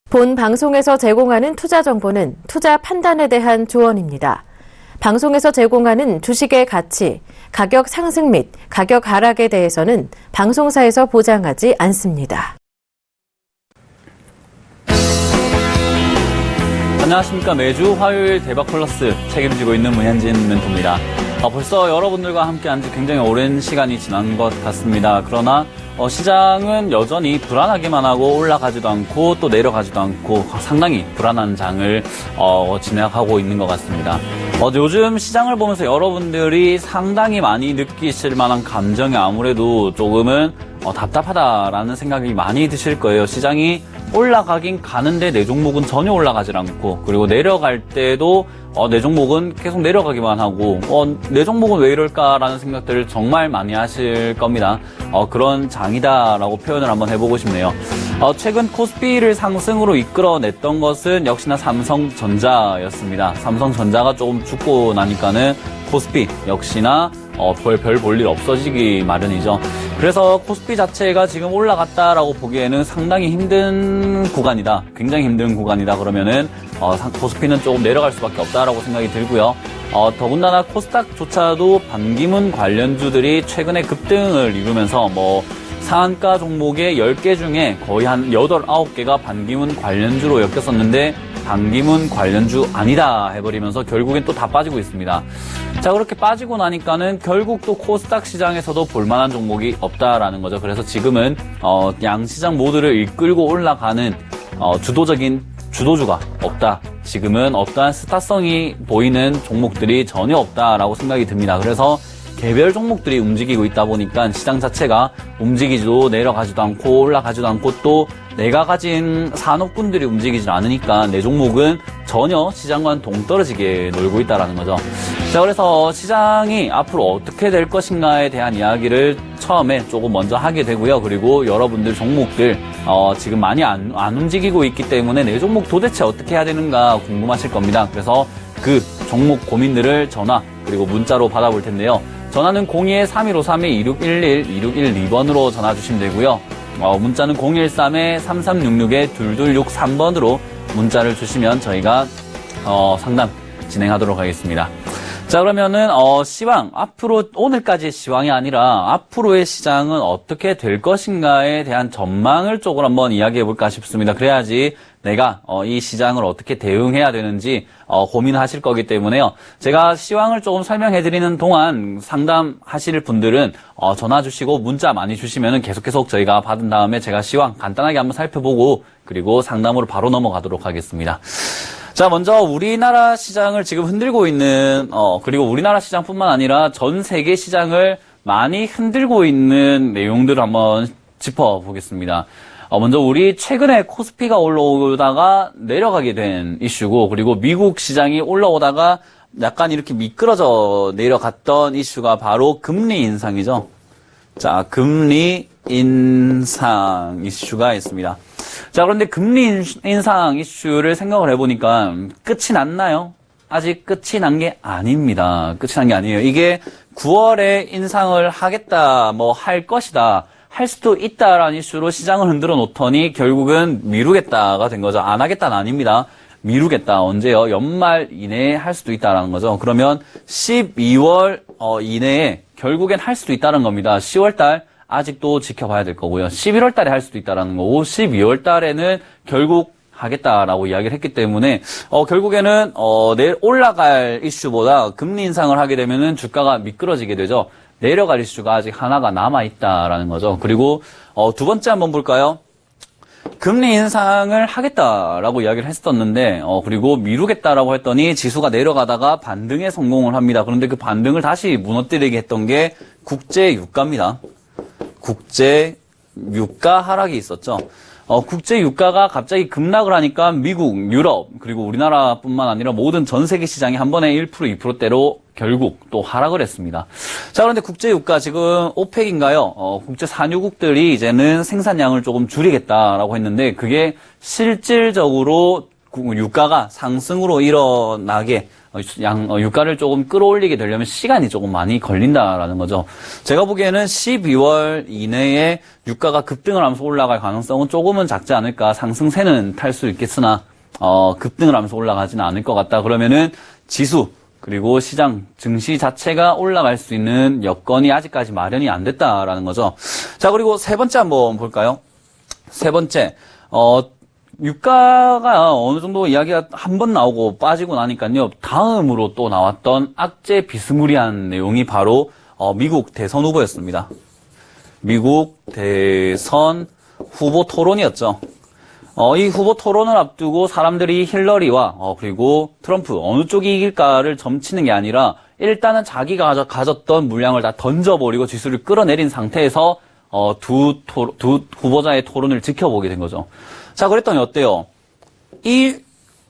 본 방송에서 제공하는 투자 정보는 투자 판단에 대한 조언입니다. 방송에서 제공하는 주식의 가치, 가격 상승 및 가격 하락에 대해서는 방송사에서 보장하지 않습니다. 안녕하십니까. 매주 화요일 대박 플러스 책임지고 있는 문현진 멘토입니다. 벌써 여러분들과 함께 한 지 굉장히 오랜 시간이 지난 것 같습니다. 그러나 시장은 여전히 불안하기만 하고 올라가지도 않고 또 내려가지도 않고 상당히 불안한 장을 진행하고 있는 것 같습니다. 요즘 시장을 보면서 여러분들이 상당히 많이 느끼실 만한 감정이 아무래도 조금은 답답하다라는 생각이 많이 드실 거예요. 시장이 올라가긴 가는데 내 종목은 전혀 올라가질 않고, 그리고 내려갈 때도 내 종목은 계속 내려가기만 하고 내 종목은 왜 이럴까라는 생각들을 정말 많이 하실 겁니다. 그런 장이다라고 표현을 한번 해보고 싶네요. 최근 코스피를 상승으로 이끌어냈던 것은 역시나 삼성전자였습니다. 삼성전자가 조금 죽고 나니까는 코스피 역시나 별 볼 일 없어지기 마련이죠. 그래서 코스피 자체가 지금 올라갔다라고 보기에는 상당히 힘든 구간이다. 굉장히 힘든 구간이다. 그러면은 코스피는 조금 내려갈 수밖에 없다라고 생각이 들고요. 더군다나 코스닥조차도 반기문 관련주들이 최근에 급등을 이루면서 상한가 종목의 10개 중에 거의 한 8, 9개가 반기문 관련주로 엮였었는데 반기문 관련주 아니다 해버리면서 결국엔 또 다 빠지고 있습니다. 자, 그렇게 빠지고 나니까는 결국 또 코스닥 시장에서도 볼만한 종목이 없다라는 거죠. 그래서 지금은 양시장 모두를 이끌고 올라가는 주도적인 주도주가 없다. 지금은 어떠한 스타성이 보이는 종목들이 전혀 없다라고 생각이 듭니다. 그래서 개별 종목들이 움직이고 있다 보니까 시장 자체가 움직이지도 내려가지도 않고 올라가지도 않고 또 내가 가진 산업군들이 움직이지 않으니까 내 종목은 전혀 시장과는 동떨어지게 놀고 있다는 거죠. 자, 그래서 시장이 앞으로 어떻게 될 것인가에 대한 이야기를 처음에 조금 먼저 하게 되고요. 그리고 여러분들 종목들 지금 많이 안 움직이고 있기 때문에 내 종목 도대체 어떻게 해야 되는가 궁금하실 겁니다. 그래서 그 종목 고민들을 전화 그리고 문자로 받아볼 텐데요. 전화는 02-3153-2611, 2612번으로 전화 주시면 되고요. 문자는 013-3366-2263번으로 문자를 주시면 저희가 상담 진행하도록 하겠습니다. 자, 그러면은 시황, 앞으로 오늘까지의 시황이 아니라 앞으로의 시장은 어떻게 될 것인가에 대한 전망을 조금 한번 이야기해 볼까 싶습니다. 그래야지 내가 이 시장을 어떻게 대응해야 되는지 고민하실 거기 때문에요. 제가 시황을 조금 설명해 드리는 동안 상담하실 분들은 전화 주시고 문자 많이 주시면은 계속 저희가 받은 다음에 제가 시황 간단하게 한번 살펴보고 그리고 상담으로 바로 넘어가도록 하겠습니다. 자, 먼저 우리나라 시장을 지금 흔들고 있는 그리고 우리나라 시장뿐만 아니라 전 세계 시장을 많이 흔들고 있는 내용들을 한번 짚어보겠습니다. 먼저 우리 최근에 코스피가 올라오다가 내려가게 된 이슈고, 그리고 미국 시장이 올라오다가 약간 이렇게 미끄러져 내려갔던 이슈가 바로 금리 인상이죠. 자, 금리 인상 이슈가 있습니다. 자, 그런데 금리 인상 이슈를 생각을 해보니까 끝이 났나요? 아직 끝이 난 게 아닙니다. 끝이 난 게 아니에요. 이게 9월에 인상을 하겠다, 할 것이다, 할 수도 있다라는 이슈로 시장을 흔들어 놓더니 결국은 미루겠다가 된 거죠. 안 하겠다는 아닙니다. 미루겠다. 언제요? 연말 이내에 할 수도 있다라는 거죠. 그러면 12월 이내에 결국엔 할 수도 있다는 겁니다. 10월 달 아직도 지켜봐야 될 거고요. 11월 달에 할 수도 있다는 거고 12월 달에는 결국 하겠다라고 이야기를 했기 때문에 결국에는 내일 올라갈 이슈보다 금리 인상을 하게 되면은 주가가 미끄러지게 되죠. 내려갈 이슈가 아직 하나가 남아있다라는 거죠. 그리고 두 번째 한번 볼까요? 금리 인상을 하겠다라고 이야기를 했었는데 그리고 미루겠다라고 했더니 지수가 내려가다가 반등에 성공을 합니다. 그런데 그 반등을 다시 무너뜨리게 했던 게 국제 유가입니다. 국제 유가 하락이 있었죠. 국제 유가가 갑자기 급락을 하니까 미국, 유럽, 그리고 우리나라뿐만 아니라 모든 전 세계 시장이 한 번에 1%, 2%대로 결국 또 하락을 했습니다. 자, 그런데 국제 유가 지금 오펙인가요? 국제 산유국들이 이제는 생산량을 조금 줄이겠다라고 했는데 그게 실질적으로 유가가 상승으로 일어나게 유가를 조금 끌어올리게 되려면 시간이 조금 많이 걸린다라는 거죠. 제가 보기에는 12월 이내에 유가가 급등을 하면서 올라갈 가능성은 조금은 작지 않을까. 상승세는 탈 수 있겠으나 급등을 하면서 올라가지는 않을 것 같다. 그러면은 지수 그리고 시장 증시 자체가 올라갈 수 있는 여건이 아직까지 마련이 안 됐다라는 거죠. 자, 그리고 세 번째 한번 볼까요? 세 번째 유가가 어느 정도 이야기가 한 번 나오고 빠지고 나니까요. 다음으로 또 나왔던 악재 비스무리한 내용이 바로 미국 대선 후보였습니다. 미국 대선 후보 토론이었죠. 이 후보 토론을 앞두고 사람들이 힐러리와 그리고 트럼프 어느 쪽이 이길까를 점치는 게 아니라 일단은 자기가 가졌던 물량을 다 던져버리고 지수를 끌어내린 상태에서 두 후보자의 토론을 지켜보게 된 거죠. 자, 그랬더니 어때요? 이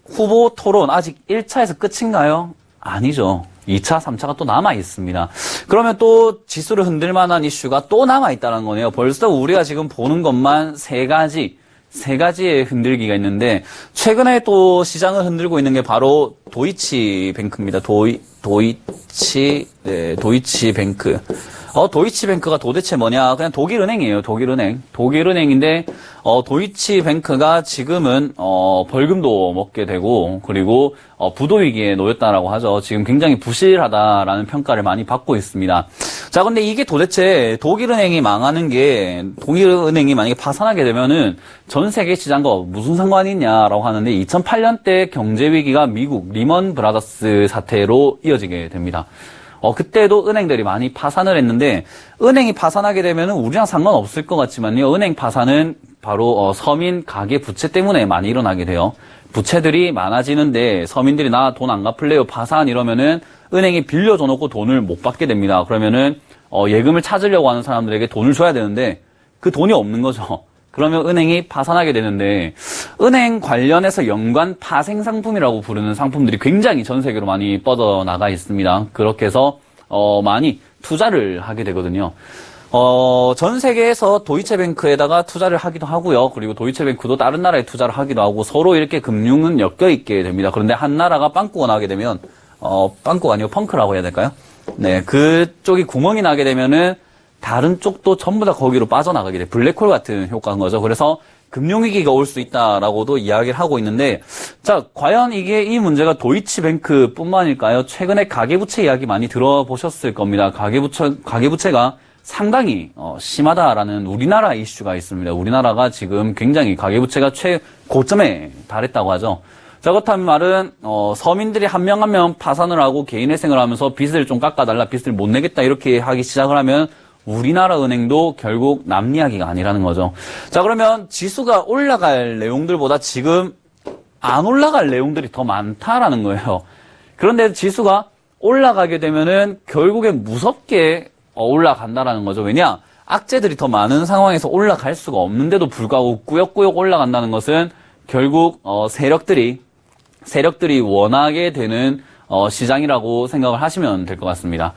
후보 토론 아직 1차에서 끝인가요? 아니죠. 2차, 3차가 또 남아 있습니다. 그러면 또 지수를 흔들 만한 이슈가 또 남아 있다는 거네요. 벌써 우리가 지금 보는 것만 세 가지의 흔들기가 있는데 최근에 또 시장을 흔들고 있는 게 바로 도이치뱅크입니다. 도이치뱅크. 도이치뱅크가 도대체 뭐냐? 그냥 독일은행이에요. 독일은행인데 도이치뱅크가 지금은 벌금도 먹게 되고 그리고 부도 위기에 놓였다라고 하죠. 지금 굉장히 부실하다라는 평가를 많이 받고 있습니다. 자, 근데 이게 도대체 독일은행이 만약에 파산하게 되면은 전 세계 시장과 무슨 상관이 있냐라고 하는데 2008년 때 경제 위기가 미국 리먼 브라더스 사태로 이어지게 됩니다. 그때도 은행들이 많이 파산을 했는데 은행이 파산하게 되면은 우리랑 상관없을 것 같지만요. 은행 파산은 바로 서민 가계 부채 때문에 많이 일어나게 돼요. 부채들이 많아지는데 서민들이 나 돈 안 갚을래요 파산 이러면은 은행이 빌려줘 놓고 돈을 못 받게 됩니다. 그러면은 예금을 찾으려고 하는 사람들에게 돈을 줘야 되는데 그 돈이 없는 거죠. 그러면 은행이 파산하게 되는데 은행 관련해서 연관 파생 상품이라고 부르는 상품들이 굉장히 전 세계로 많이 뻗어나가 있습니다. 그렇게 해서 많이 투자를 하게 되거든요. 전 세계에서 도이체뱅크에다가 투자를 하기도 하고요. 그리고 도이체뱅크도 다른 나라에 투자를 하기도 하고 서로 이렇게 금융은 엮여 있게 됩니다. 그런데 한 나라가 빵꾸가 나게 되면 빵꾸가 아니고 펑크라고 해야 될까요? 네, 그쪽이 구멍이 나게 되면은 다른 쪽도 전부 다 거기로 빠져나가게 돼. 블랙홀 같은 효과인 거죠. 그래서 금융위기가 올 수 있다라고도 이야기를 하고 있는데, 자, 과연 이 문제가 도이치뱅크 뿐만일까요? 최근에 가계부채 이야기 많이 들어보셨을 겁니다. 가계부채가 상당히 심하다라는 우리나라 이슈가 있습니다. 우리나라가 지금 굉장히 가계부채가 최고점에 달했다고 하죠. 자, 그렇다면 말은 서민들이 한 명 한 명 파산을 하고 개인회생을 하면서 빚을 좀 깎아달라, 빚을 못 내겠다 이렇게 하기 시작을 하면 우리나라 은행도 결국 남 이야기가 아니라는 거죠. 자, 그러면 지수가 올라갈 내용들보다 지금 안 올라갈 내용들이 더 많다라는 거예요. 그런데 지수가 올라가게 되면은 결국에 무섭게 올라간다라는 거죠. 왜냐? 악재들이 더 많은 상황에서 올라갈 수가 없는데도 불구하고 꾸역꾸역 올라간다는 것은 결국 세력들이 원하게 되는 시장이라고 생각을 하시면 될 것 같습니다.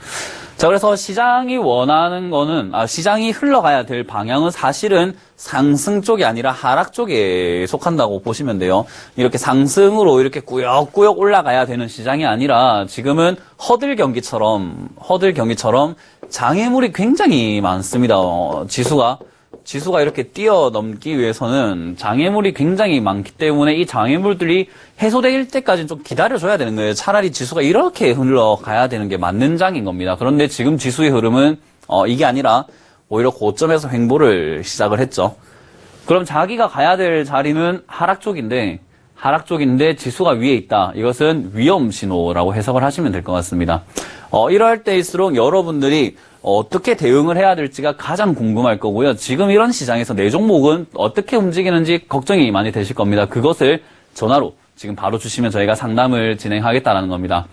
자, 그래서 시장이 원하는 거는, 시장이 흘러가야 될 방향은 사실은 상승 쪽이 아니라 하락 쪽에 속한다고 보시면 돼요. 이렇게 상승으로 이렇게 꾸역꾸역 올라가야 되는 시장이 아니라 지금은 허들 경기처럼 장애물이 굉장히 많습니다. 지수가 이렇게 뛰어넘기 위해서는 장애물이 굉장히 많기 때문에 이 장애물들이 해소될 때까지는 좀 기다려줘야 되는 거예요. 차라리 지수가 이렇게 흘러가야 되는 게 맞는 장인 겁니다. 그런데 지금 지수의 흐름은 이게 아니라 오히려 고점에서 횡보를 시작을 했죠. 그럼 자기가 가야 될 자리는 하락 쪽인데 지수가 위에 있다. 이것은 위험 신호라고 해석을 하시면 될 것 같습니다. 이럴 때일수록 여러분들이 어떻게 대응을 해야 될지가 가장 궁금할 거고요. 지금 이런 시장에서 내 종목은 어떻게 움직이는지 걱정이 많이 되실 겁니다. 그것을 전화로 지금 바로 주시면 저희가 상담을 진행하겠다는 겁니다.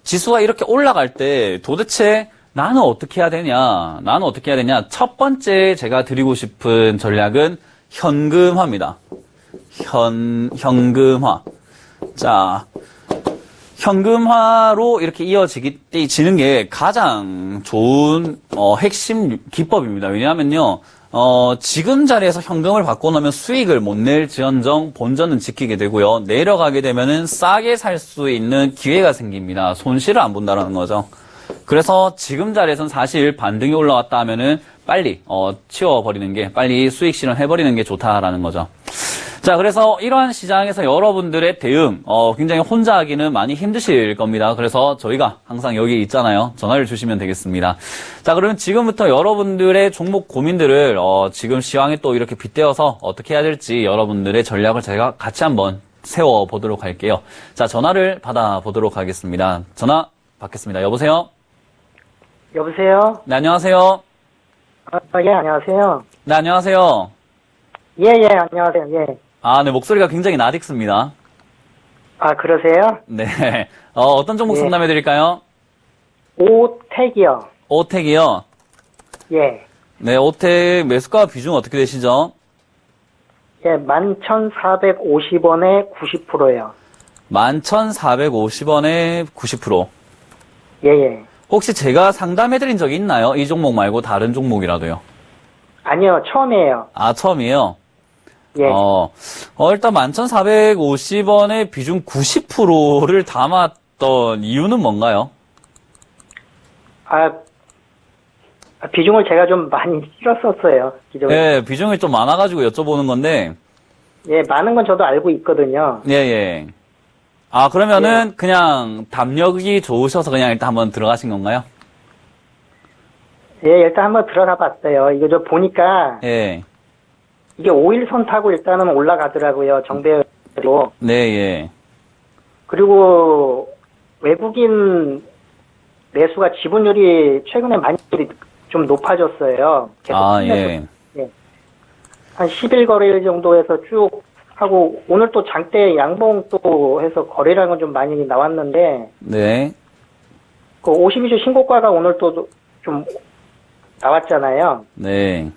지수가 이렇게 올라갈 때 도대체 나는 어떻게 해야 되냐? 첫 번째 제가 드리고 싶은 전략은 현금화입니다. 현금화. 자, 현금화로 이렇게 이어지는 게 가장 좋은 핵심 기법입니다. 왜냐하면요. 지금 자리에서 현금을 받고 나면 수익을 못 낼지언정 본전은 지키게 되고요. 내려가게 되면은 싸게 살 수 있는 기회가 생깁니다. 손실을 안 본다라는 거죠. 그래서 지금 자리에서는 사실 반등이 올라왔다 하면은 빨리 치워버리는 게, 빨리 수익 실현해버리는 게 좋다라는 거죠. 자, 그래서 이러한 시장에서 여러분들의 대응, 굉장히 혼자 하기는 많이 힘드실 겁니다. 그래서 저희가 항상 여기 있잖아요. 전화를 주시면 되겠습니다. 자, 그러면 지금부터 여러분들의 종목 고민들을, 지금 시황에 또 이렇게 빗대어서 어떻게 해야 될지 여러분들의 전략을 제가 같이 한번 세워보도록 할게요. 자, 전화를 받아보도록 하겠습니다. 전화 받겠습니다. 여보세요? 여보세요? 네, 안녕하세요. 예, 안녕하세요. 네, 안녕하세요. 예, 안녕하세요. 예. 아, 네, 목소리가 굉장히 나딕습니다. 아, 그러세요? 네. 어떤 종목 예. 상담해드릴까요? 오택이요. 오텍이요. 예. 네, 오텍 매수가 비중 어떻게 되시죠? 예, 11,450원에 90%예요. 11,450원에 90%. 예. 혹시 제가 상담해드린 적이 있나요? 이 종목 말고 다른 종목이라도요. 아니요, 처음이에요. 아, 처음이에요? 예. 일단 11,450원에 비중 90%를 담았던 이유는 뭔가요? 비중을 제가 좀 많이 실었었어요. 기존에. 예, 비중이 좀 많아가지고 여쭤보는 건데. 예, 많은 건 저도 알고 있거든요. 예. 아, 그러면은 그냥 담력이 좋으셔서 그냥 일단 한번 들어가신 건가요? 예, 일단 한번 들어가 봤어요. 이거 저 보니까 예. 이게 5일선 타고 일단은 올라가더라고요. 정배로. 네, 예. 그리고 외국인 매수가 지분율이 최근에 많이 좀 높아졌어요. 계속 아, 예. 한 10일 거래일 정도에서 쭉 하고 오늘 또 장대 양봉 또 해서 거래량은 좀 많이 나왔는데 네. 그 52주 신고가가 오늘 또 좀 나왔잖아요. 네.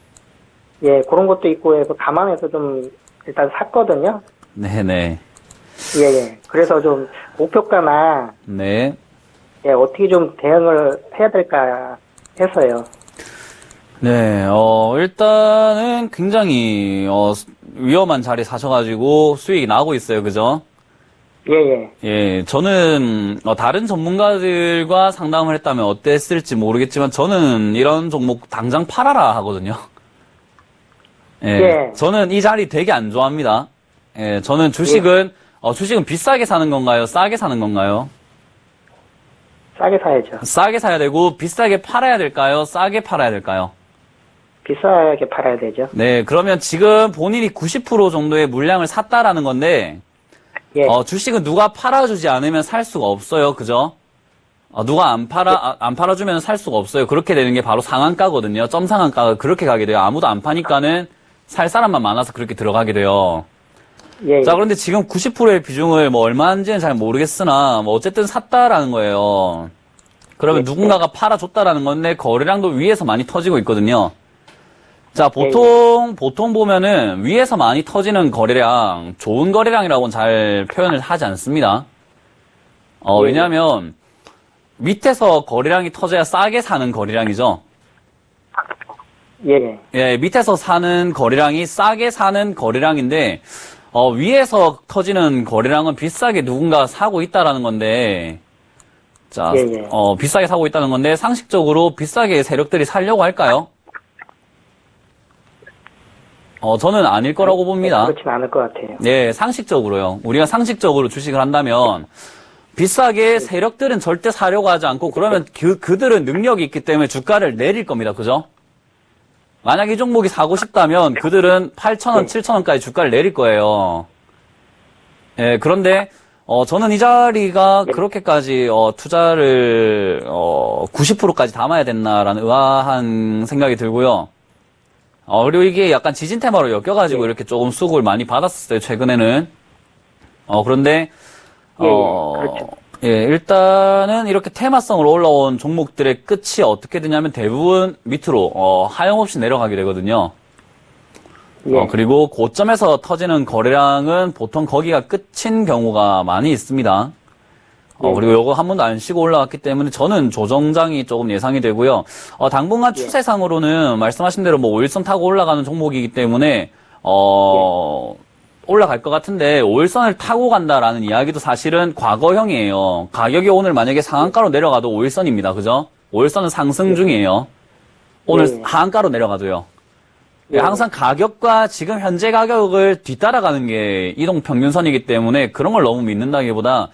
예, 그런 것도 있고 해서 감안해서 좀 일단 샀거든요. 네네. 예. 그래서 좀 목표가나 네. 예, 어떻게 좀 대응을 해야 될까 해서요. 네, 일단은 굉장히, 위험한 자리 사셔가지고 수익이 나고 있어요. 그죠? 예. 예, 저는, 다른 전문가들과 상담을 했다면 어땠을지 모르겠지만, 저는 이런 종목 당장 팔아라 하거든요. 예. 예. 저는 이 자리 되게 안 좋아합니다. 예, 저는 주식은 비싸게 사는 건가요? 싸게 사는 건가요? 싸게 사야죠. 싸게 사야 되고, 비싸게 팔아야 될까요? 싸게 팔아야 될까요? 비싸게 팔아야 되죠. 네, 그러면 지금 본인이 90% 정도의 물량을 샀다라는 건데, 예. 주식은 누가 팔아주지 않으면 살 수가 없어요. 그죠? 누가 안 팔아주면 살 수가 없어요. 그렇게 되는 게 바로 상한가거든요. 점 상한가가 그렇게 가게 돼요. 아무도 안 파니까는 살 사람만 많아서 그렇게 들어가게 돼요. 예. 자, 그런데 지금 90%의 비중을 뭐 얼마인지는 잘 모르겠으나, 뭐 어쨌든 샀다라는 거예요. 그러면 누군가가 팔아줬다라는 건데, 거래량도 위에서 많이 터지고 있거든요. 자, 보통 보면은 위에서 많이 터지는 거래량, 좋은 거래량이라고는 잘 표현을 하지 않습니다. 왜냐면, 밑에서 거래량이 터져야 싸게 사는 거래량이죠. 예. 예, 밑에서 사는 거래량이 싸게 사는 거래량인데, 위에서 터지는 거래량은 비싸게 누군가 사고 있다라는 건데, 자, 예. 비싸게 사고 있다는 건데, 상식적으로 비싸게 세력들이 살려고 할까요? 저는 아닐 거라고 봅니다. 그렇진 않을 것 같아요. 네, 상식적으로요. 우리가 상식적으로 주식을 한다면, 비싸게 세력들은 절대 사려고 하지 않고, 그러면 그들은 능력이 있기 때문에 주가를 내릴 겁니다. 그죠? 만약 이 종목이 사고 싶다면, 그들은 8,000원, 7,000원까지 주가를 내릴 거예요. 예, 그런데, 저는 이 자리가 그렇게까지, 투자를, 90%까지 담아야 됐나라는 의아한 생각이 들고요. 그리고 이게 약간 지진 테마로 엮여가지고 이렇게 조금 수급을 많이 받았었어요, 최근에는. 그런데, 그렇죠. 예, 일단은 이렇게 테마성으로 올라온 종목들의 끝이 어떻게 되냐면 대부분 밑으로, 하염없이 내려가게 되거든요. 예. 그리고 고점에서 터지는 거래량은 보통 거기가 끝인 경우가 많이 있습니다. 그리고 요거 한 번도 안 쉬고 올라갔기 때문에 저는 조정장이 조금 예상이 되고요. 당분간 추세상으로는 말씀하신 대로 뭐 5일선 타고 올라가는 종목이기 때문에, 올라갈 것 같은데 5일선을 타고 간다라는 이야기도 사실은 과거형이에요. 가격이 오늘 만약에 상한가로 내려가도 5일선입니다. 그죠? 5일선은 상승 중이에요. 오늘 하한가로 내려가도요. 항상 가격과 지금 현재 가격을 뒤따라가는 게 이동평균선이기 때문에 그런 걸 너무 믿는다기보다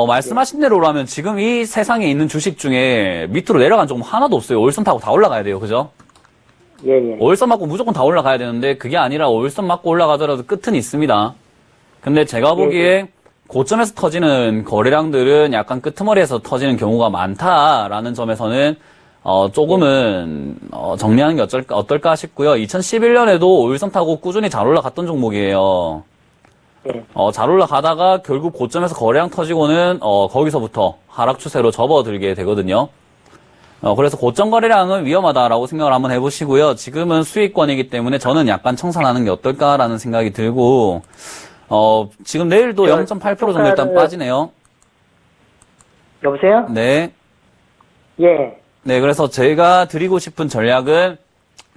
말씀하신 대로라면 지금 이 세상에 있는 주식 중에 밑으로 내려간 종목 하나도 없어요. 5일선 타고 다 올라가야 돼요. 그죠? 예. 5일선 맞고 무조건 다 올라가야 되는데 그게 아니라 5일선 맞고 올라가더라도 끝은 있습니다. 근데 제가 보기에 고점에서 터지는 거래량들은 약간 끄트머리에서 터지는 경우가 많다라는 점에서는 조금은 정리하는 게 어떨까 싶고요. 2011년에도 5일선 타고 꾸준히 잘 올라갔던 종목이에요. 잘 올라가다가 결국 고점에서 거래량 터지고는 거기서부터 하락 추세로 접어들게 되거든요. 그래서 고점 거래량은 위험하다라고 생각을 한번 해보시고요. 지금은 수익권이기 때문에 저는 약간 청산하는 게 어떨까라는 생각이 들고, 지금 내일도 0.8% 정도 일단 빠지네요. 여보세요? 네. 예. 네, 그래서 제가 드리고 싶은 전략은,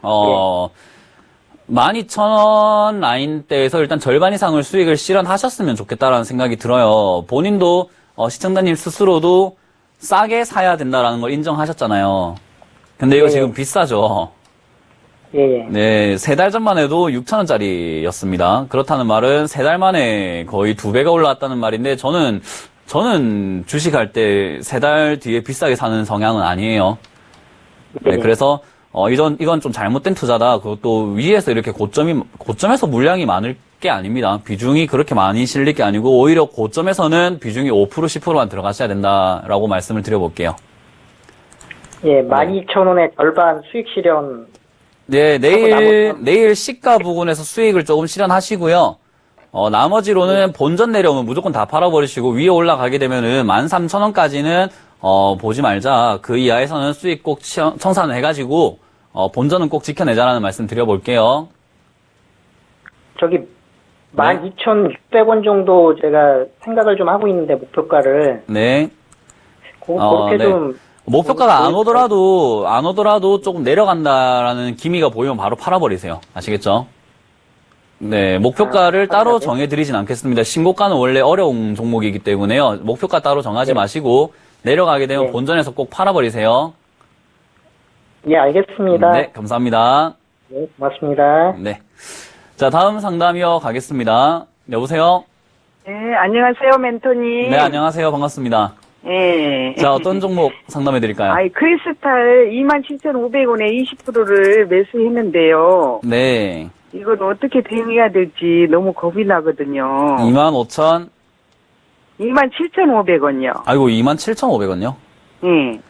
12,000원 라인대에서 일단 절반 이상을 수익을 실현하셨으면 좋겠다라는 생각이 들어요. 본인도, 시청자님 스스로도 싸게 사야 된다라는 걸 인정하셨잖아요. 근데 이거 지금 비싸죠? 예. 네, 3달 전만 해도 6,000원짜리였습니다. 그렇다는 말은 3달 만에 거의 2배가 올라왔다는 말인데, 저는 주식할 때 3달 뒤에 비싸게 사는 성향은 아니에요. 네, 그래서, 이건 좀 잘못된 투자다. 그것도 위에서 이렇게 고점에서 물량이 많을 게 아닙니다. 비중이 그렇게 많이 실릴 게 아니고, 오히려 고점에서는 비중이 5%, 10%만 들어가셔야 된다라고 말씀을 드려볼게요. 예, 12,000원의 절반 수익 실현. 네, 내일 시가 부근에서 수익을 조금 실현하시고요. 나머지로는 본전 내려오면 무조건 다 팔아버리시고, 위에 올라가게 되면은 13,000원까지는, 보지 말자. 그 이하에서는 수익 꼭 청산을 해가지고, 본전은 꼭 지켜내자라는 말씀 드려볼게요. 저기, 12,600원 정도 제가 생각을 좀 하고 있는데, 목표가를. 네. 그렇게 네. 좀. 목표가가 안 오더라도 조금 내려간다라는 기미가 보이면 바로 팔아버리세요. 아시겠죠? 네, 목표가를 따로 정해드리진 않겠습니다. 신고가는 원래 어려운 종목이기 때문에요. 목표가 따로 정하지 마시고, 내려가게 되면 본전에서 꼭 팔아버리세요. 예, 알겠습니다. 네, 감사합니다. 네, 고맙습니다. 네. 자, 다음 상담 이어가겠습니다. 여보세요? 네, 안녕하세요, 멘토님. 네, 안녕하세요. 반갑습니다. 네. 자, 어떤 종목 상담해드릴까요? 크리스탈 27,500원에 20%를 매수했는데요. 네. 이건 어떻게 대응해야 될지 너무 겁이 나거든요. 25,000, 27,500원요. 아이고, 27,500원요? 네.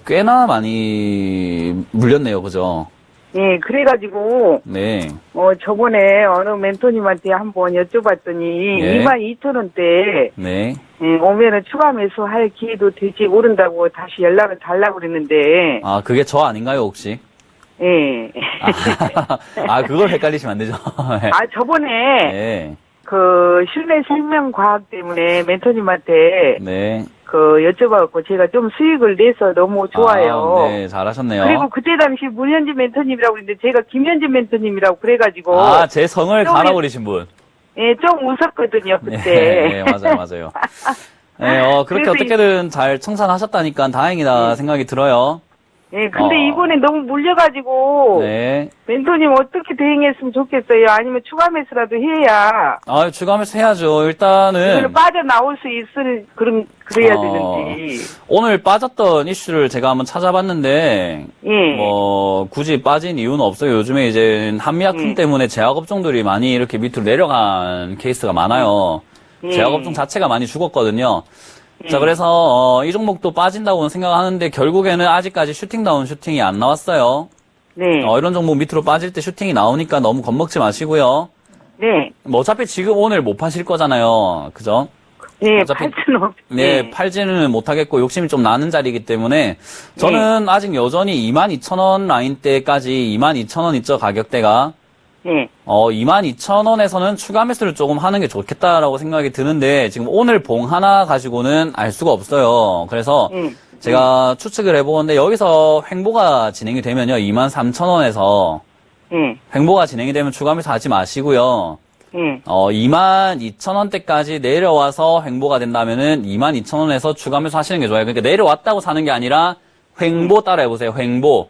꽤나 많이 물렸네요. 그죠? 네, 그래가지고, 네. 저번에 어느 멘토님한테 한번 여쭤봤더니, 예. 22,000원대, 네. 오면은 추가 매수할 기회도 될지 모른다고 다시 연락을 달라고 그랬는데, 아, 그게 저 아닌가요, 혹시? 예. 그걸 헷갈리시면 안 되죠. 네. 저번에, 네. 실내 생명과학 때문에 멘토님한테, 네. 여쭤봐갖고 제가 좀 수익을 내서 너무 좋아요. 네, 잘하셨네요. 그리고 그때 당시 문현지 멘토님이라고 그랬는데 제가 김현지 멘토님이라고 그래가지고. 제 성을 갈아버리신 분. 예, 좀 웃었거든요, 그때. 네, 맞아요. 네, 그렇게 어떻게든 잘 청산하셨다니까 다행이다 생각이 들어요. 예, 근데 이번에 너무 물려가지고. 네. 멘토님 어떻게 대응했으면 좋겠어요? 아니면 추가 매수라도 해야. 추가 매수 해야죠. 일단은. 빠져나올 수 있을, 그래야 되는지. 오늘 빠졌던 이슈를 제가 한번 찾아봤는데. 예. 굳이 빠진 이유는 없어요. 요즘에 이제 한미약품 때문에 제약업종들이 많이 이렇게 밑으로 내려간 케이스가 많아요. 제약업종 자체가 많이 죽었거든요. 자, 그래서, 이 종목도 빠진다고는 생각하는데, 결국에는 아직까지 슈팅다운 슈팅이 안 나왔어요. 네. 이런 종목 밑으로 빠질 때 슈팅이 나오니까 너무 겁먹지 마시고요. 네. 어차피 지금 오늘 못 파실 거잖아요. 그죠? 네, 어차피- 팔지는 없. 네, 팔지는 못하겠고, 욕심이 좀 나는 자리이기 때문에, 저는 아직 여전히 22,000원 라인대까지 22,000원 있죠, 가격대가. 예. 22,000원에서는 추가 매수를 조금 하는 게 좋겠다라고 생각이 드는데, 지금 오늘 봉 하나 가지고는 알 수가 없어요. 그래서 제가 추측을 해보는데, 여기서 횡보가 진행이 되면요, 23,000원에서 횡보가 진행이 되면 추가 매수 하지 마시고요. 22,000원대까지 내려와서 횡보가 된다면은 22,000원에서 추가 매수 하시는 게 좋아요. 그러니까 내려왔다고 사는 게 아니라 횡보 따라 해보세요. 횡보.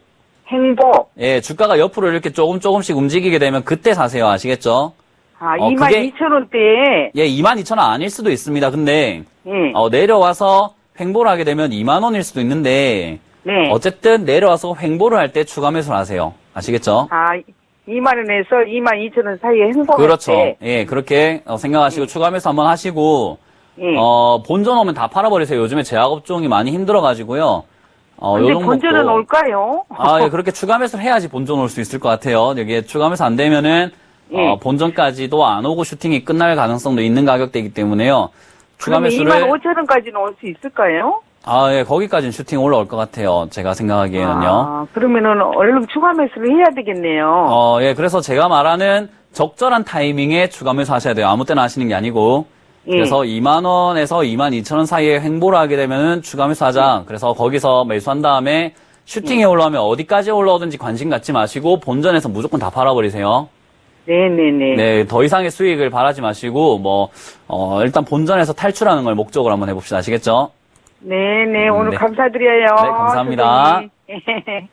행보. 예, 주가가 옆으로 이렇게 조금씩 움직이게 되면 그때 사세요. 아시겠죠? 아, 그게- 22,000원대에. 예, 22,000원 아닐 수도 있습니다. 근데 예. 내려와서 횡보를 하게 되면 2만 원일 수도 있는데 네. 어쨌든 내려와서 횡보를 할 때 추가 매수를 하세요. 아시겠죠? 아, 2만원에서 22,000원 사이에 행보할 그렇죠. 때. 예, 그렇게 생각하시고 추가 매수 한번 하시고 예. 본전 오면 다 팔아버리세요. 요즘에 제약업종이 많이 힘들어가지고요. 근데 요런 본전은 것도- 올까요? 예, 그렇게 추가 매수를 해야지 본전 올 수 있을 것 같아요. 여기에 추가 매수 안 되면은, 예. 본전까지도 안 오고 슈팅이 끝날 가능성도 있는 가격대이기 때문에요. 추가 그러면 매수를, 25,000원까지는 올 수 있을까요? 예, 거기까지는 슈팅 올라올 것 같아요. 제가 생각하기에는요. 아, 그러면은 얼른 추가 매수를 해야 되겠네요. 예, 그래서 제가 말하는 적절한 타이밍에 추가 매수 하셔야 돼요. 아무 때나 하시는 게 아니고. 예. 그래서 2만원에서 22,000원 사이에 횡보를 하게 되면은 추가 매수하자. 그래서 거기서 매수한 다음에 슈팅이 올라오면 어디까지 올라오든지 관심 갖지 마시고 본전에서 무조건 다 팔아버리세요. 네네네. 네, 더 이상의 수익을 바라지 마시고, 일단 본전에서 탈출하는 걸 목적으로 한번 해봅시다. 아시겠죠? 네네. 오늘 네. 감사드려요. 네, 감사합니다. 선생님.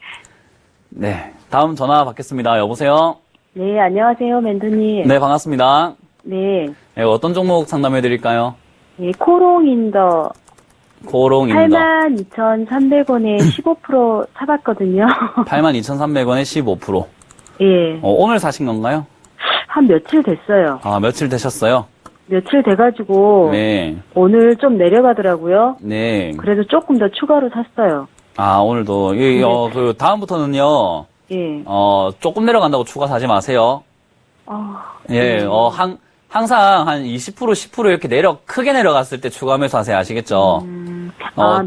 네. 다음 전화 받겠습니다. 여보세요? 네, 안녕하세요, 멘토님. 네, 반갑습니다. 네, 네, 어떤 종목 상담해 드릴까요? 예, 코롱인더 고롱인더. 82,300원에 15% 사봤거든요. 82,300원에 15%. 예, 오늘 사신 건가요? 한 며칠 됐어요. 며칠 되셨어요? 며칠 돼가지고 네. 오늘 좀 내려가더라고요. 네. 그래서 조금 더 추가로 샀어요. 오늘도. 다음부터는요, 예. 조금 내려간다고 추가 사지 마세요. 예, 항상 한 20%, 10% 이렇게 크게 내려갔을 때 추가 매수하세요. 아시겠죠?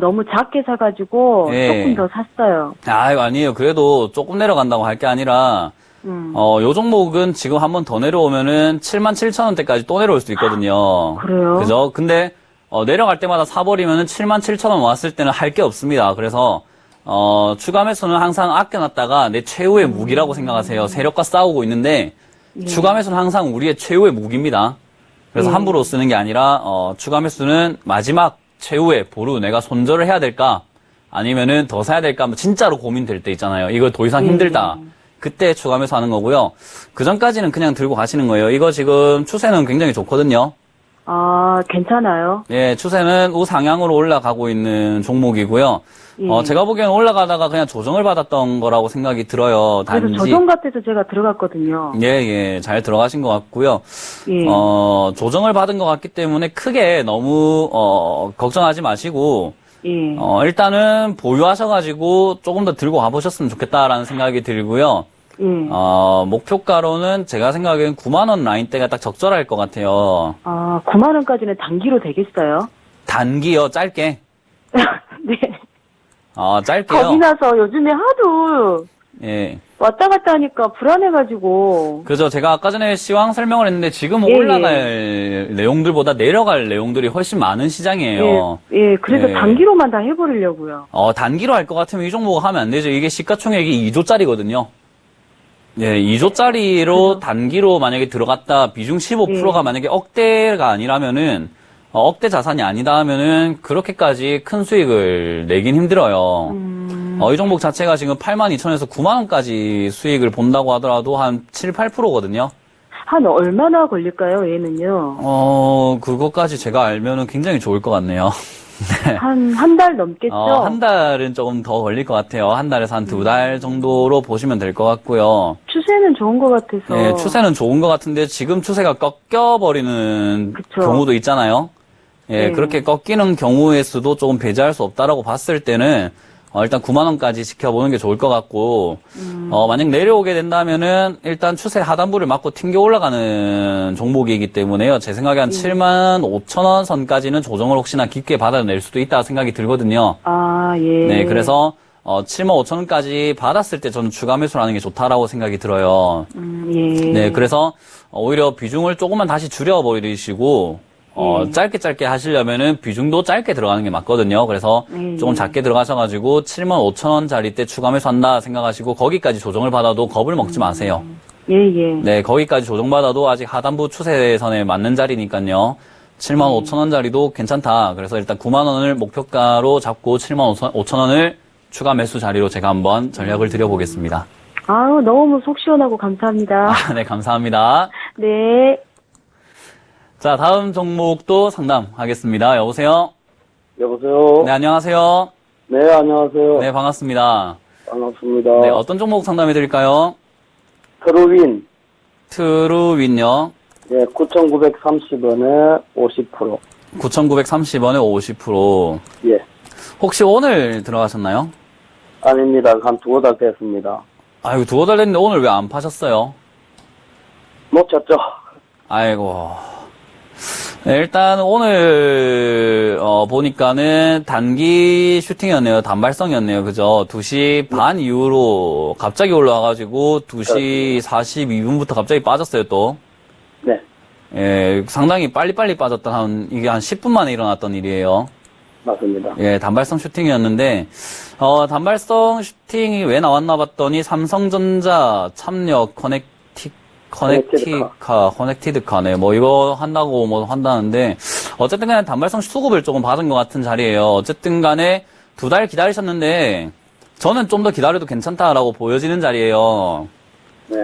너무 작게 사가지고 예. 조금 더 샀어요. 이거 아니에요. 그래도 조금 내려간다고 할 게 아니라, 요 종목은 지금 한 번 더 내려오면은 77,000원대까지 또 내려올 수도 있거든요. 그래요? 그죠? 근데, 내려갈 때마다 사버리면은 77,000원 왔을 때는 할 게 없습니다. 그래서, 추가 매수는 항상 아껴놨다가 내 최후의 무기라고 생각하세요. 세력과 싸우고 있는데, 추가 매수는 항상 우리의 최후의 무기입니다. 그래서 함부로 쓰는 게 아니라, 추가 매수는 마지막 최후의 보루 내가 손절을 해야 될까? 아니면은 더 사야 될까? 진짜로 고민될 때 있잖아요. 이거 더 이상 힘들다. 그때 추가 매수 하는 거고요. 그 전까지는 그냥 들고 가시는 거예요. 이거 지금 추세는 굉장히 좋거든요. 괜찮아요. 예, 추세는 우상향으로 올라가고 있는 종목이고요. 제가 보기엔 올라가다가 그냥 조정을 받았던 거라고 생각이 들어요. 그래서 단지. 조정 같아서 제가 들어갔거든요. 예, 잘 들어가신 것 같고요. 예. 조정을 받은 것 같기 때문에 크게 너무, 걱정하지 마시고, 예. 일단은 보유하셔가지고 조금 더 들고 가보셨으면 좋겠다라는 생각이 들고요. 예. 목표가로는 제가 생각엔 9만원 라인대가 딱 적절할 것 같아요. 9만 원까지는 단기로 되겠어요? 단기요, 짧게. 네. 짧게요. 겁이 나서 요즘에 하도 예. 왔다 갔다 하니까 불안해가지고. 그죠. 제가 아까 전에 시황 설명을 했는데 지금 예, 올라갈 내용들보다 내려갈 내용들이 훨씬 많은 시장이에요. 예, 그래서 예. 단기로만 다 해버리려고요. 단기로 할 것 같으면 이 종목 하면 안 되죠. 이게 시가총액이 2조짜리거든요. 예, 2조짜리로 단기로 만약에 들어갔다 비중 15%가 만약에 억대가 아니라면은 억대 자산이 아니다 하면은 그렇게까지 큰 수익을 내긴 힘들어요. 이 종목 자체가 지금 82,000원에서 9만원까지 수익을 본다고 하더라도 한 7, 8%거든요. 한 얼마나 걸릴까요, 얘는요? 그것까지 제가 알면은 굉장히 좋을 것 같네요. 한 달 넘겠죠? 한 달은 조금 더 걸릴 것 같아요. 한 달에서 한 2달 정도로 보시면 될 것 같고요. 추세는 좋은 것 같아서. 네, 추세는 좋은 것 같은데 지금 추세가 꺾여버리는 그쵸. 경우도 있잖아요. 예, 네. 그렇게 꺾이는 경우의 수도 조금 배제할 수 없다라고 봤을 때는 일단 9만 원까지 지켜보는 게 좋을 것 같고 만약 내려오게 된다면은 일단 추세 하단부를 맞고 튕겨 올라가는 종목이기 때문에요. 제 생각에 한 7만 5천 원 선까지는 조정을 혹시나 깊게 받아낼 수도 있다 생각이 들거든요. 예. 네, 그래서 75,000원까지 받았을 때 저는 추가 매수를 하는 게 좋다라고 생각이 들어요. 예. 네, 그래서 오히려 비중을 조금만 다시 줄여버리시고, 짧게 하시려면은 비중도 짧게 들어가는 게 맞거든요. 그래서 조금 작게 들어가셔가지고 75,000원짜리 때 추가 매수한다 생각하시고 거기까지 조정을 받아도 겁을 먹지 마세요. 예, 예. 네, 거기까지 조정받아도 아직 하단부 추세선에 맞는 자리니까요. 75,000원짜리도 괜찮다. 그래서 일단 9만원을 목표가로 잡고 75,000원을 추가 매수 자리로 제가 한번 전략을 드려보겠습니다. 아우, 너무 속 시원하고 감사합니다. 네, 감사합니다. 네. 자, 다음 종목도 상담하겠습니다. 여보세요? 여보세요? 네, 안녕하세요. 네, 안녕하세요. 네, 반갑습니다. 반갑습니다. 네, 어떤 종목 상담해 드릴까요? 트루윈, 트루윈요. 예, 9,930원에 50%. 9,930원에 50%. 예. 혹시 오늘 들어가셨나요? 아닙니다. 한 두어 달 됐습니다. 아이고, 두어 달 됐는데 오늘 왜 안 파셨어요? 놓쳤죠? 아이고. 네, 일단 오늘 보니까는 단기 슈팅이었네요. 단발성이었네요. 그죠? 2시 반 이후로 갑자기 올라와가지고 2시 42분부터 갑자기 빠졌어요, 또. 네. 예, 상당히 빨리빨리 빠졌던 이게 한 10분 만에 일어났던 일이에요. 맞습니다. 예, 단발성 슈팅이었는데, 단발성 슈팅이 왜 나왔나 봤더니 삼성전자 참여 커넥티드카네. 뭐 이거 한다고 뭐 한다는데, 어쨌든 간에 단발성 수급을 조금 받은 것 같은 자리예요. 어쨌든 간에 2달 기다리셨는데, 저는 좀 더 기다려도 괜찮다라고 보여지는 자리예요. 네.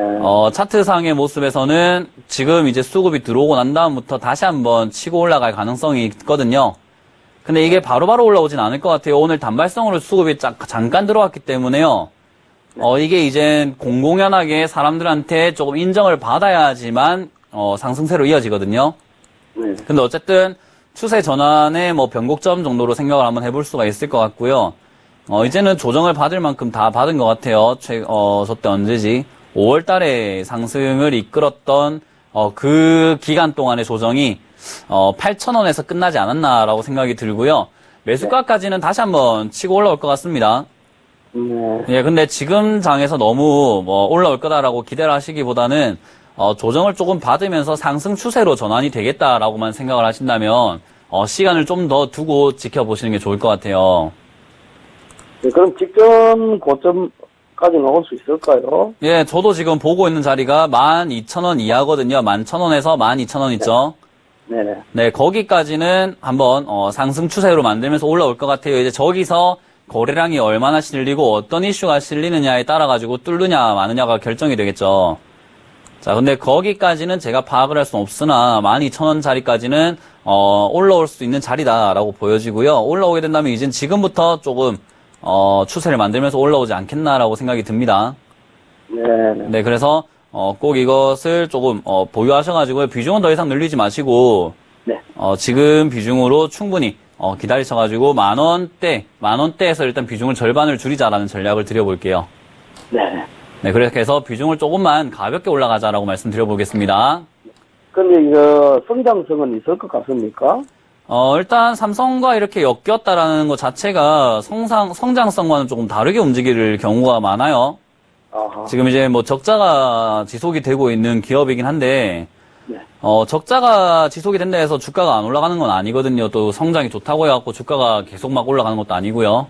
차트상의 모습에서는 지금 이제 수급이 들어오고 난 다음부터 다시 한번 치고 올라갈 가능성이 있거든요. 근데 이게 바로바로 올라오진 않을 것 같아요. 오늘 단발성으로 수급이 잠깐 들어왔기 때문에요. 이게 이제 공공연하게 사람들한테 조금 인정을 받아야지만, 상승세로 이어지거든요. 네. 근데 어쨌든 추세 전환의 뭐 변곡점 정도로 생각을 한번 해볼 수가 있을 것 같고요. 이제는 조정을 받을 만큼 다 받은 것 같아요. 저때 언제지? 5월 달에 상승을 이끌었던, 그 기간 동안의 조정이 8,000원에서 끝나지 않았나라고 생각이 들고요. 매수가까지는 다시 한번 치고 올라올 것 같습니다. 네. 예, 근데 지금 장에서 너무 올라올 거다라고 기대를 하시기보다는 조정을 조금 받으면서 상승 추세로 전환이 되겠다라고만 생각을 하신다면 시간을 좀 더 두고 지켜보시는 게 좋을 것 같아요. 네, 그럼 직전 고점까지 나올 수 있을까요? 예, 저도 지금 보고 있는 자리가 12,000원 이하거든요. 11,000원에서 12,000원 있죠. 네네. 네, 거기까지는 한번 상승 추세로 만들면서 올라올 것 같아요. 이제 저기서 거래량이 얼마나 실리고 어떤 이슈가 실리느냐에 따라 가지고 뚫느냐 마느냐가 결정이 되겠죠. 자, 근데 거기까지는 제가 파악을 할 수는 없으나 12,000원짜리까지는 올라올 수 있는 자리다라고 보여지고요. 올라오게 된다면 이젠 지금부터 조금 추세를 만들면서 올라오지 않겠나라고 생각이 듭니다. 네네. 네, 그래서 꼭 이것을 조금 보유하셔가지고 비중은 더 이상 늘리지 마시고 네. 지금 비중으로 충분히 기다리셔가지고 만원대에서 일단 비중을 절반을 줄이자라는 전략을 드려볼게요. 네. 네, 그렇게 해서 비중을 조금만 가볍게 올라가자라고 말씀드려보겠습니다. 근데 이거 성장성은 있을 것 같습니까? 일단 삼성과 이렇게 엮였다라는 것 자체가 성장성과는 조금 다르게 움직일 경우가 많아요. 아하. 지금 이제 뭐 적자가 지속이 되고 있는 기업이긴 한데, 네. 적자가 지속이 된다 해서 주가가 안 올라가는 건 아니거든요. 또 성장이 좋다고 해갖고 주가가 계속 막 올라가는 것도 아니고요.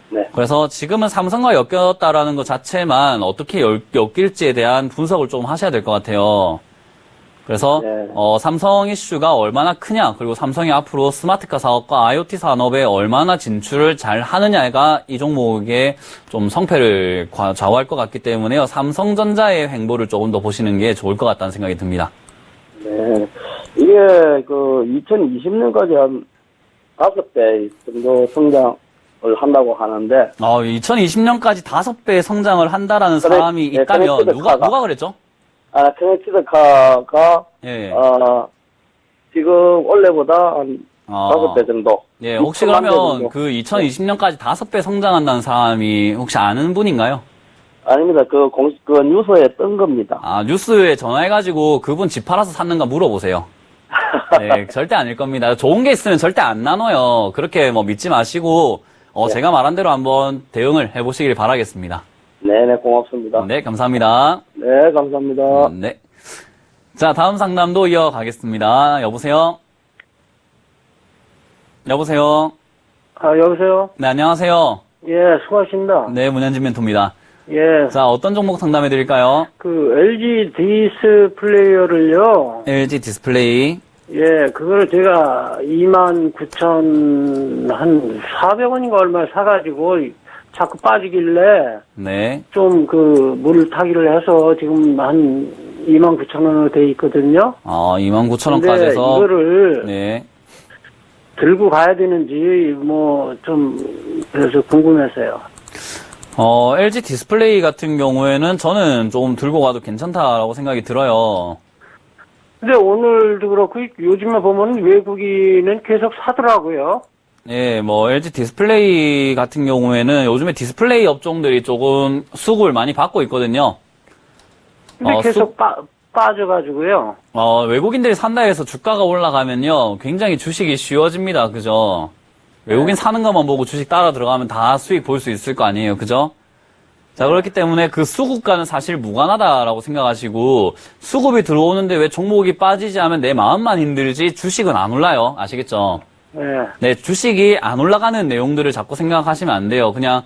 네. 그래서 지금은 삼성과 엮였다라는 것 자체만 어떻게 엮일지에 대한 분석을 좀 하셔야 될 것 같아요. 그래서 네. 삼성 이슈가 얼마나 크냐, 그리고 삼성이 앞으로 스마트카 사업과 IoT 산업에 얼마나 진출을 잘 하느냐가 이 종목의 좀 성패를 좌우할 것 같기 때문에요. 삼성전자의 행보를 조금 더 보시는 게 좋을 것 같다는 생각이 듭니다. 네. 이게 2020년까지 한 5배 정도 성장을 한다고 하는데 2020년까지 5배 성장을 한다라는 사람이 네, 있다면 누가 그랬죠? 커넥티드카가 예. 지금 원래보다 한 5배 정도. 예, 혹시 6천만 대 그러면 정도. 그 2020년까지 5배 성장한다는 사람이 혹시 아는 분인가요? 아닙니다. 그 뉴스에 뜬 겁니다. 뉴스에 전화해가지고 그분 집 팔아서 샀는가 물어보세요. 네, 절대 아닐 겁니다. 좋은 게 있으면 절대 안 나눠요. 그렇게 뭐 믿지 마시고, 제가 말한 대로 한번 대응을 해보시길 바라겠습니다. 네네, 고맙습니다. 네, 감사합니다. 네, 감사합니다. 네. 자, 다음 상담도 이어가겠습니다. 여보세요? 여보세요? 여보세요? 네, 안녕하세요. 예, 수고하십니다. 네, 문현진 멘토입니다. 예, 자, 어떤 종목 상담해 드릴까요? 그 LG 디스플레이어를요, LG 디스플레이. 예, 그거를 제가 24,400원인가 얼마 사가지고 자꾸 빠지길래 네. 좀 그 물을 타기를 해서 지금 한 29,000원으로 돼 있거든요. 29,000원까지 근데 해서. 이거를 네. 들고 가야 되는지 뭐 좀 그래서 궁금해서요. LG 디스플레이 같은 경우에는 저는 조금 들고 가도 괜찮다라고 생각이 들어요. 근데 오늘도 그렇고 요즘에 보면 외국인은 계속 사더라고요. 예, LG 디스플레이 같은 경우에는 요즘에 디스플레이 업종들이 조금 수급을 많이 받고 있거든요. 근데 계속 빠져가지고요. 외국인들이 산다 해서 주가가 올라가면요, 굉장히 주식이 쉬워집니다. 그죠? 외국인 사는 것만 보고 주식 따라 들어가면 다 수익 볼 수 있을 거 아니에요. 그죠? 자, 그렇기 때문에 그 수급과는 사실 무관하다라고 생각하시고, 수급이 들어오는데 왜 종목이 빠지지 하면 내 마음만 힘들지 주식은 안 올라요. 아시겠죠? 네, 주식이 안 올라가는 내용들을 자꾸 생각하시면 안 돼요. 그냥,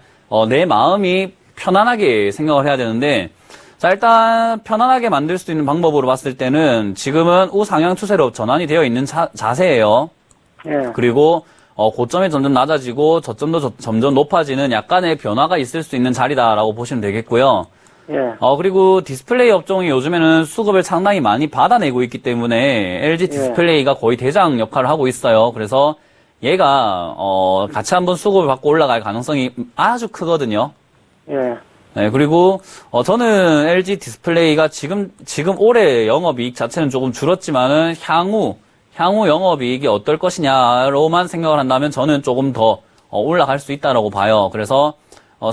내 마음이 편안하게 생각을 해야 되는데, 자, 일단, 편안하게 만들 수 있는 방법으로 봤을 때는, 지금은 우상향 추세로 전환이 되어 있는 자세예요. 예. 그리고, 고점이 점점 낮아지고, 저점도 점점 높아지는 약간의 변화가 있을 수 있는 자리다라고 보시면 되겠고요. 예. 그리고 디스플레이 업종이 요즘에는 수급을 상당히 많이 받아내고 있기 때문에 LG 디스플레이가 거의 대장 역할을 하고 있어요. 그래서 얘가 같이 한번 수급을 받고 올라갈 가능성이 아주 크거든요. 예. 네, 그리고 저는 LG 디스플레이가 지금 올해 영업이익 자체는 조금 줄었지만은 향후 영업이익이 어떨 것이냐로만 생각을 한다면 저는 조금 더 올라갈 수 있다라고 봐요. 그래서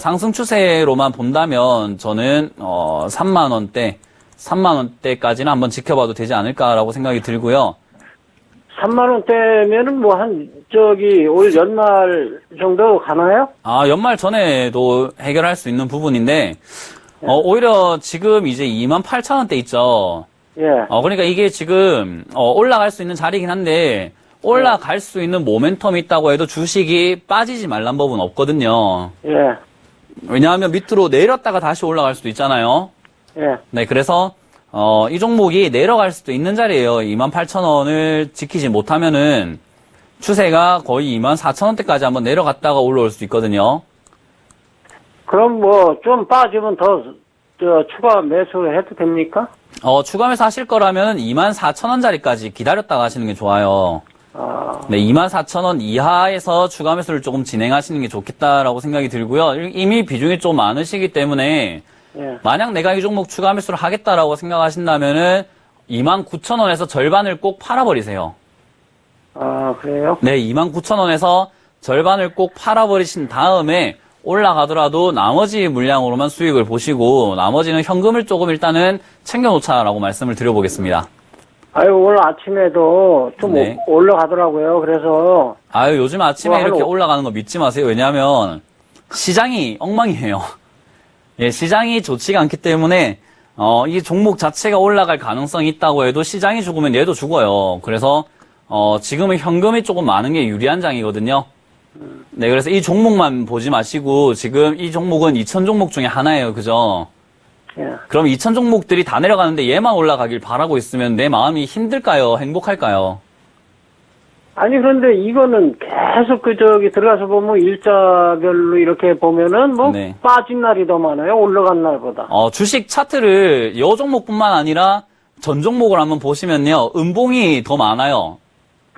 상승 추세로만 본다면 저는 3만 원대까지는 한번 지켜봐도 되지 않을까라고 생각이 들고요. 3만 원대면은 뭐 올 연말 정도 가나요? 연말 전에도 해결할 수 있는 부분인데 오히려 지금 이제 28,000원대 있죠. 예. 그러니까 이게 지금 올라갈 수 있는 자리이긴 한데 올라갈 수 있는 모멘텀이 있다고 해도 주식이 빠지지 말란 법은 없거든요. 예. 왜냐하면 밑으로 내렸다가 다시 올라갈 수도 있잖아요. 예. 네, 그래서 이 종목이 내려갈 수도 있는 자리예요. 28,000원을 지키지 못하면은 추세가 거의 24,000원대까지 한번 내려갔다가 올라올 수 있거든요. 그럼 뭐 좀 빠지면 더 추가 매수해도 됩니까? 추가 매수 하실 거라면 24,000원짜리까지 기다렸다가 하시는 게 좋아요. 네, 24,000원 이하에서 추가 매수를 조금 진행하시는 게 좋겠다라고 생각이 들고요. 이미 비중이 좀 많으시기 때문에 예. 만약 내가 이 종목 추가 매수를 하겠다라고 생각하신다면은 29,000원에서 절반을 꼭 팔아버리세요. 그래요? 네, 29,000원에서 절반을 꼭 팔아버리신 다음에 올라가더라도 나머지 물량으로만 수익을 보시고 나머지는 현금을 조금 일단은 챙겨놓자라고 말씀을 드려보겠습니다. 오늘 아침에도 좀 네. 올라가더라고요. 그래서 요즘 아침에 이렇게 올라가는 거 믿지 마세요. 왜냐하면 시장이 엉망이에요. 예, 시장이 좋지가 않기 때문에 이 종목 자체가 올라갈 가능성이 있다고 해도 시장이 죽으면 얘도 죽어요. 그래서 지금은 현금이 조금 많은 게 유리한 장이거든요. 네, 그래서 이 종목만 보지 마시고 지금 이 종목은 2,000 종목 중에 하나예요. 그죠? 예. 그럼 2,000 종목들이 다 내려가는데 얘만 올라가길 바라고 있으면 내 마음이 힘들까요? 행복할까요? 아니 그런데 이거는 계속 들어가서 보면 일자별로 이렇게 보면은 네. 빠진 날이 더 많아요. 올라간 날보다. 주식 차트를 요 종목뿐만 아니라 전 종목을 한번 보시면요. 음봉이 더 많아요.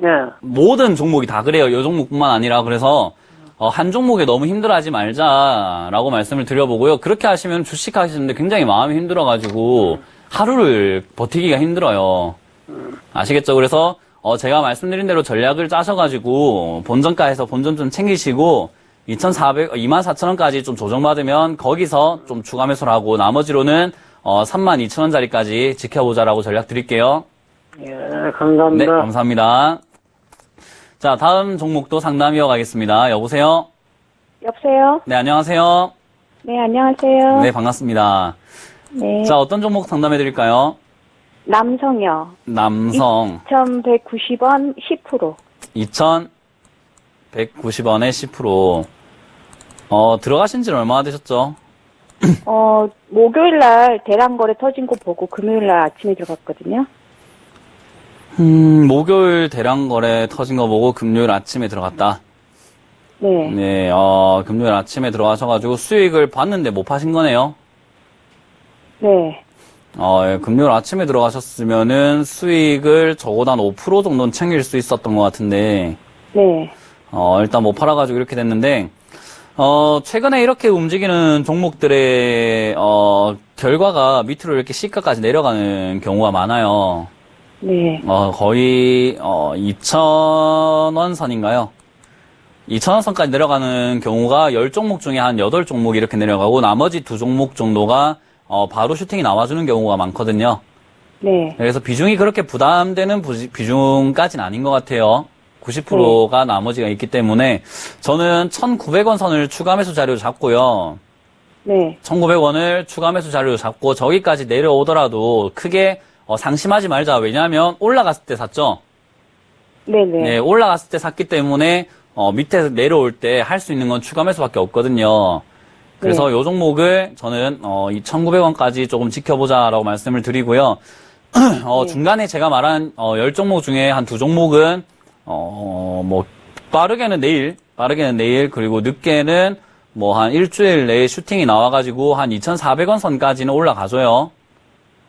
예. 모든 종목이 다 그래요. 요 종목뿐만 아니라. 그래서 한 종목에 너무 힘들어하지 말자라고 말씀을 드려보고요. 그렇게 하시면 주식 하시는데 굉장히 마음이 힘들어가지고 하루를 버티기가 힘들어요. 아시겠죠? 그래서 제가 말씀드린 대로 전략을 짜셔가지고 본전가에서 본전 좀 챙기시고 24,000원까지 좀 조정받으면 거기서 좀 추가 매수를 하고 나머지로는 32,000원짜리까지 지켜보자라고 전략 드릴게요. 예, 감사합니다. 네, 감사합니다. 자, 다음 종목도 상담 이어가겠습니다. 여보세요? 여보세요? 네, 안녕하세요. 네, 안녕하세요. 네, 반갑습니다. 네. 자, 어떤 종목 상담해 드릴까요? 남성요. 남성 2,190원 10%. 2,190원에 10%. 들어가신 지는 얼마나 되셨죠? 목요일 날 대량거래 터진 거 보고 금요일 날 아침에 들어갔거든요. 목요일 대량 거래 터진 거 보고 금요일 아침에 들어갔다. 네. 네, 금요일 아침에 들어가셔가지고 수익을 봤는데 못 파신 거네요. 네. 예, 금요일 아침에 들어가셨으면은 수익을 적어도 한 5% 정도는 챙길 수 있었던 것 같은데, 네. 일단 못 팔아가지고 이렇게 됐는데, 최근에 이렇게 움직이는 종목들의, 결과가 밑으로 이렇게 시가까지 내려가는 경우가 많아요. 네. 거의, 2,000원 선인가요? 2,000원 선까지 내려가는 경우가 10종목 중에 한 8종목이 이렇게 내려가고, 나머지 2종목 정도가, 바로 슈팅이 나와주는 경우가 많거든요. 네. 그래서 비중이 그렇게 부담되는 비중까지는 아닌 것 같아요. 90%가 나머지가 있기 때문에 저는 1,900원 선을 추가 매수 자료 잡고요. 네. 1,900원을 추가 매수 자료 잡고 저기까지 내려오더라도 크게 상심하지 말자. 왜냐하면 올라갔을 때 샀죠. 네네. 네, 올라갔을 때 샀기 때문에 밑에서 내려올 때 할 수 있는 건 추가 매수밖에 없거든요. 그래서 요 종목을 저는 2,900원까지 조금 지켜보자라고 말씀을 드리고요. 중간에 제가 말한 10종목 중에 한 2종목은 빠르게는 내일, 그리고 늦게는 한 일주일 내에 슈팅이 나와가지고 한 2,400원 선까지는 올라가줘요.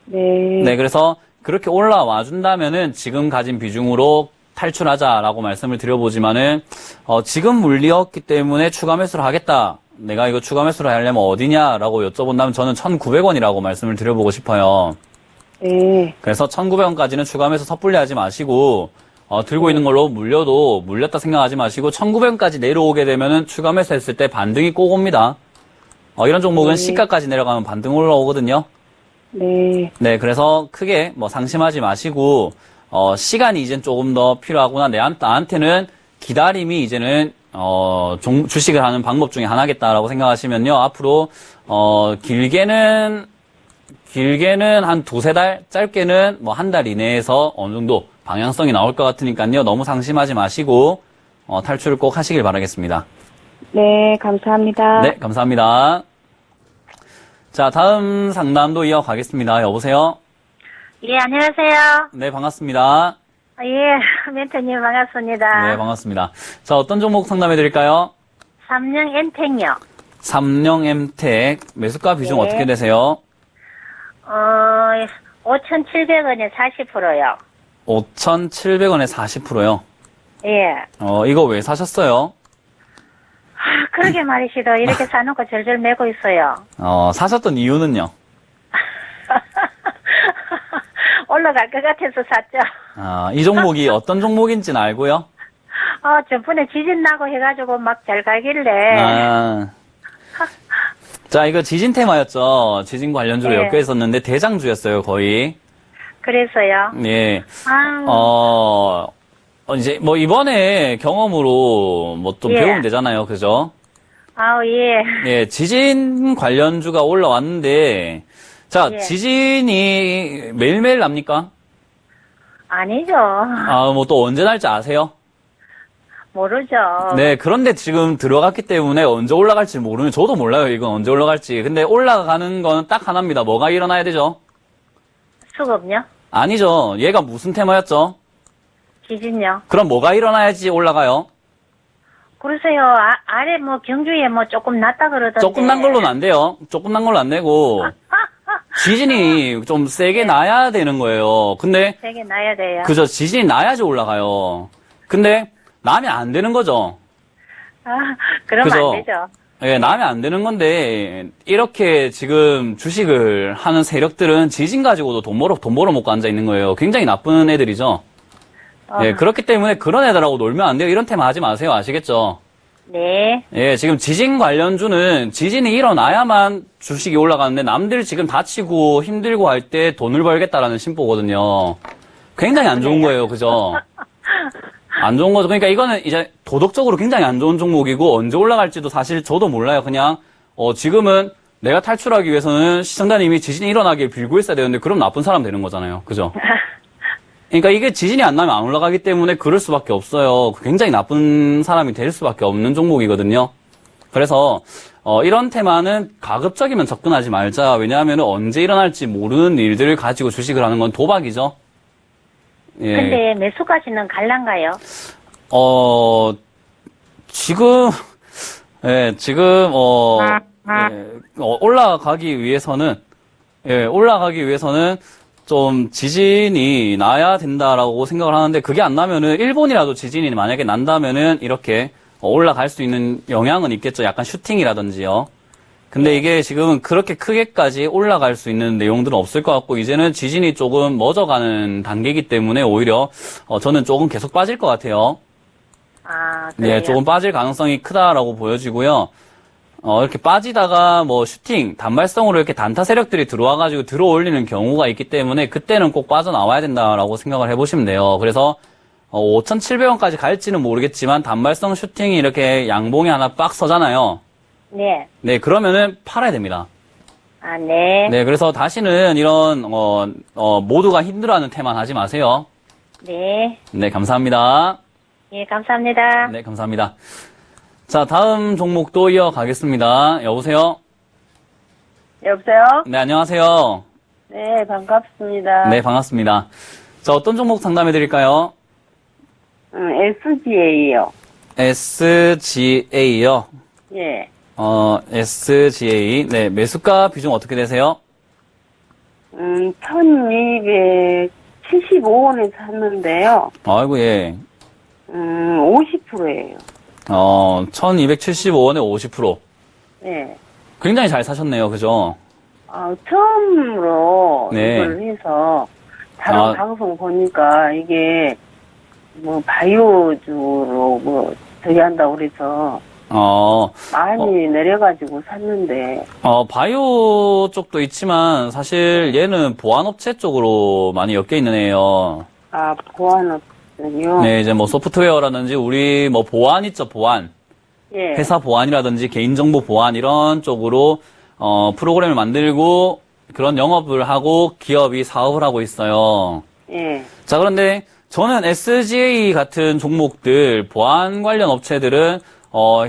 네. 네, 그래서 그렇게 올라와 준다면은 지금 가진 비중으로 탈출하자라고 말씀을 드려보지만은, 지금 물리었기 때문에 추가 매수를 하겠다. 내가 이거 추가 매수를 하려면 어디냐라고 여쭤본다면 저는 1,900원이라고 말씀을 드려보고 싶어요. 네. 그래서 1,900원까지는 추가 매수 섣불리 하지 마시고, 들고 있는 걸로 물려도 물렸다 생각하지 마시고 1,900원까지 내려오게 되면은 추가 매수했을 때 반등이 꼭 옵니다. 이런 종목은 시가까지 내려가면 반등 올라오거든요. 네. 네, 그래서 크게 상심하지 마시고 시간이 이젠 조금 더 필요하구나. 나한테는 기다림이 이제는 주식을 하는 방법 중에 하나겠다라고 생각하시면요. 앞으로 길게는 한 2-3달, 짧게는 한 달 이내에서 어느 정도 방향성이 나올 것 같으니까요. 너무 상심하지 마시고 탈출을 꼭 하시길 바라겠습니다. 네, 감사합니다. 네, 감사합니다. 자, 다음 상담도 이어가겠습니다. 여보세요? 예, 안녕하세요. 네, 반갑습니다. 예, 멘토님 반갑습니다. 네, 반갑습니다. 자, 어떤 종목 상담해 드릴까요? 삼령 엔텍요. 삼령엠텍 매수가 비중 네. 어떻게 되세요? 5,700원에 40%요. 5,700원에 40%요. 예. 이거 왜 사셨어요? 그러게 말이시더. 이렇게 사놓고 절절 매고 있어요. 사셨던 이유는요? 올라갈 것 같아서 샀죠. 이 종목이 어떤 종목인지는 알고요? 저번에 지진 나고 해가지고 막 잘 가길래. 자, 이거 지진 테마였죠. 지진 관련주로 네. 엮여 있었는데 대장주였어요, 거의. 그래서요. 예. 아, 이제 이번에 경험으로 좀 예. 배우면 되잖아요. 그죠? 예. 예, 지진 관련주가 올라왔는데 자, 예. 지진이 매일매일 납니까? 아니죠. 또 언제 날지 아세요? 모르죠. 네, 그런데 지금 들어갔기 때문에 언제 올라갈지 모르면 저도 몰라요. 이건 언제 올라갈지. 근데 올라가는 건 딱 하나입니다. 뭐가 일어나야 되죠? 수급요? 아니죠. 얘가 무슨 테마였죠? 지진요? 그럼 뭐가 일어나야지 올라가요? 그러세요. 아래 경주에 조금 났다 그러던데. 조금 난 걸로는 안 돼요. 조금 난 걸로 안 되고 지진이 좀 세게 나야 되는 거예요. 근데 되게 나야 돼요. 그죠? 지진이 나야지 올라가요. 근데 나면 안 되는 거죠. 그러면 그죠? 안 되죠. 예, 나면 안 되는 건데 이렇게 지금 주식을 하는 세력들은 지진 가지고도 돈 벌어 먹고 앉아 있는 거예요. 굉장히 나쁜 애들이죠. 예, 그렇기 때문에 그런 애들하고 놀면 안 돼요. 이런 테마 하지 마세요. 아시겠죠? 네. 예, 지금 지진 관련주는 지진이 일어나야만 주식이 올라가는데 남들 지금 다치고 힘들고 할 때 돈을 벌겠다라는 심보거든요. 굉장히 안 좋은 거예요. 그죠? 안 좋은 거죠. 그러니까 이거는 이제 도덕적으로 굉장히 안 좋은 종목이고 언제 올라갈지도 사실 저도 몰라요. 그냥 지금은 내가 탈출하기 위해서는 시청자님이 지진이 일어나길 빌고 있어야 되는데 그럼 나쁜 사람 되는 거잖아요. 그죠? 그러니까 이게 지진이 안 나면 안 올라가기 때문에 그럴 수밖에 없어요. 굉장히 나쁜 사람이 될 수밖에 없는 종목이거든요. 그래서 이런 테마는 가급적이면 접근하지 말자. 왜냐하면 언제 일어날지 모르는 일들을 가지고 주식을 하는 건 도박이죠. 예. 근데 매수까지는 갈란가요? 지금 올라가기 위해서는 좀 지진이 나야 된다라고 생각을 하는데 그게 안 나면은 일본이라도 지진이 만약에 난다면은 이렇게 올라갈 수 있는 영향은 있겠죠. 약간 슈팅이라든지요. 근데 이게 지금은 그렇게 크게까지 올라갈 수 있는 내용들은 없을 것 같고 이제는 지진이 조금 멎어가는 단계이기 때문에 오히려 저는 조금 계속 빠질 것 같아요. 아, 그래요? 네, 조금 빠질 가능성이 크다라고 보여지고요. 이렇게 빠지다가 뭐 슈팅, 단발성으로 이렇게 단타 세력들이 들어와가지고 들어올리는 경우가 있기 때문에 그때는 꼭 빠져나와야 된다라고 생각을 해보시면 돼요. 그래서 5,700원까지 갈지는 모르겠지만 단발성 슈팅이 이렇게 양봉이 하나 빡 서잖아요. 네. 네, 그러면은 팔아야 됩니다. 아, 네. 네, 그래서 다시는 이런 모두가 힘들어하는 테만 하지 마세요. 네. 네, 감사합니다. 예, 감사합니다. 네, 감사합니다. 자, 다음 종목도 이어가겠습니다. 여보세요? 여보세요? 네, 안녕하세요. 네, 반갑습니다. 네, 반갑습니다. 자, 어떤 종목 상담해 드릴까요? SGA요. SGA요. 예. SGA. 네, 매수가 비중 어떻게 되세요? 1275원에 샀는데요. 아이고, 예. 50%예요. 1275원에 50%. 예. 굉장히 잘 사셨네요. 그죠? 처음으로 네. 이걸 해서 다른 방송 보니까 이게 뭐 바이오주로 뭐 저기 한다고 그래서 많이 내려가지고 샀는데. 바이오 쪽도 있지만 사실 얘는 보안업체 쪽으로 많이 엮여있는 애예요. 보안업체요? 네, 이제 뭐 소프트웨어라든지 우리 뭐 보안 있죠, 보안. 예. 회사 보안이라든지 개인정보 보안 이런 쪽으로 프로그램을 만들고 그런 영업을 하고 기업이 사업을 하고 있어요. 예. 자, 그런데 저는 SGA 같은 종목들, 보안 관련 업체들은